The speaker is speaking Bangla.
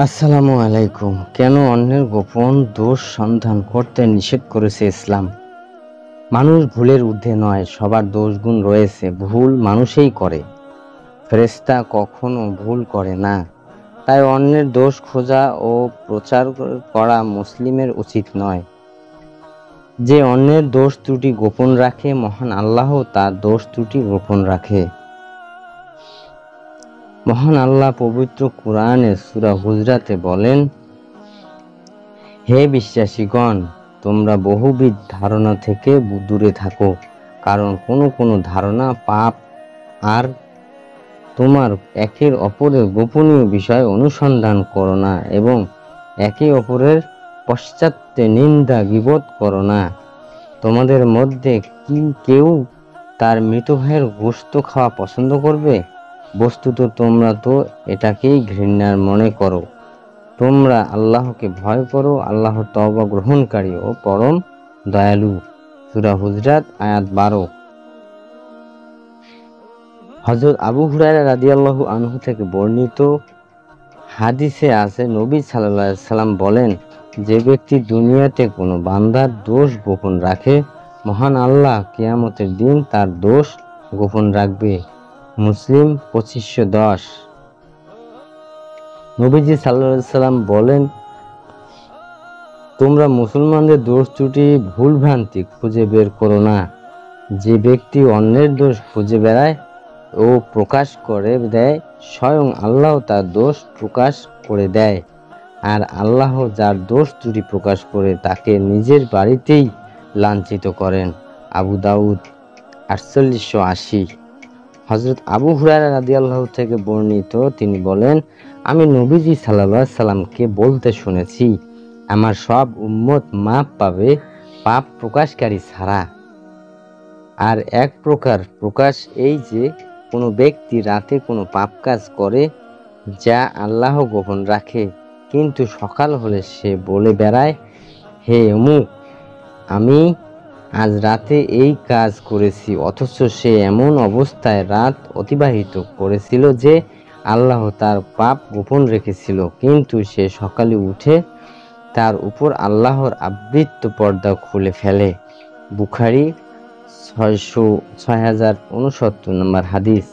আসসালামু আলাইকুম। কেন অন্যের গোপন দোষ সন্ধান করতে নিষেধ করেছে ইসলাম? মানুষ ভুলের ঊর্ধ্বে নয়, সবার দোষগুণ রয়েছে, ভুল মানুষই করে, ফেরেশতা কখনো ভুল করে না। তাই অন্যের দোষ খোঁজা ও প্রচার করা মুসলিমের উচিত নয়। যে অন্যের দোষ ত্রুটি গোপন রাখে, মহান আল্লাহ তার দোষ ত্রুটি গোপন রাখে। মহান আল্লাহ পবিত্র কুরআনের সূরা হুজরাতে বলেন, হে বিশ্বাসীগণ, তোমরা বহুবিধ ধারণা থেকে দূরে থাকো, কারণ কোনো ধারণা পাপ। আর তোমার একের অপরের গোপনীয় বিষয় অনুসন্ধান করো না এবং একে অপরের পশ্চাতে নিন্দা গীবত করো না। তোমাদের মধ্যে কি কেউ তার মৃত ভাইয়ের গোশত খাওয়া পছন্দ করবে? বস্তুত তোমরা তো এটাকেই ঘৃণার মনে করো। তোমরা আল্লাহকে ভয় করো, আল্লাহ তওবা গ্রহণকারী ও পরম দয়ালু। সূরা হুজরাত আয়াত 12। হযরত আবু হুরায়রা রাদিয়াল্লাহু আনহু থেকে বর্ণিত হাদিসে আছে, নবী সাল্লাল্লাহু আলাইহি সাল্লাম বলেন, যে ব্যক্তি দুনিয়াতে কোনো বান্দার দোষ গোপন রাখে, মহান আল্লাহ কিয়ামতের দিন তার দোষ গোপন রাখবে। মুসলিম 2510। নবীজি সাল্লাল্লাহু আলাইহি সাল্লাম বলেন, তোমরা মুসলমানদের দোষ ত্রুটি ভুল ভ্রান্তি খুঁজে বের করো না। যে ব্যক্তি অন্যের দোষ খুঁজে বেড়ায় ও প্রকাশ করে দেয়, স্বয়ং আল্লাহ তার দোষ প্রকাশ করে দেয়। আর আল্লাহ যার দোষ ত্রুটি প্রকাশ করে তাকে নিজের বাড়িতেই লাঞ্ছিত করেন। আবু দাউদ 4880। হযরত আবু হুরায়রা রাদিয়াল্লাহু থেকে বর্ণিত, তিনি বলেন, আমি নবীজি সাল্লাল্লাহু আলাইহি সাল্লামকে বলতে শুনেছি, আমার সব উম্মত মাপ পাবে পাপ প্রকাশকারী ছাড়া। আর এক প্রকার প্রকাশ এই যে, কোনো ব্যক্তি রাতে কোনো পাপ কাজ করে যা আল্লাহ গোপন রাখে, কিন্তু সকাল হলে সে বলে বেড়ায়, হে অমুক, আমি আজ রাতে এই কাজ করেছি, অথচ সে এমন অবস্থায় রাত অতিবাহিত করেছিল যে আল্লাহ তার পাপ গোপন রেখেছিল, কিন্তু সে সকালে উঠে তার উপর আল্লাহর আবৃত পর্দা খুলে ফেলে। বুখারী 6069 নম্বর হাদিস।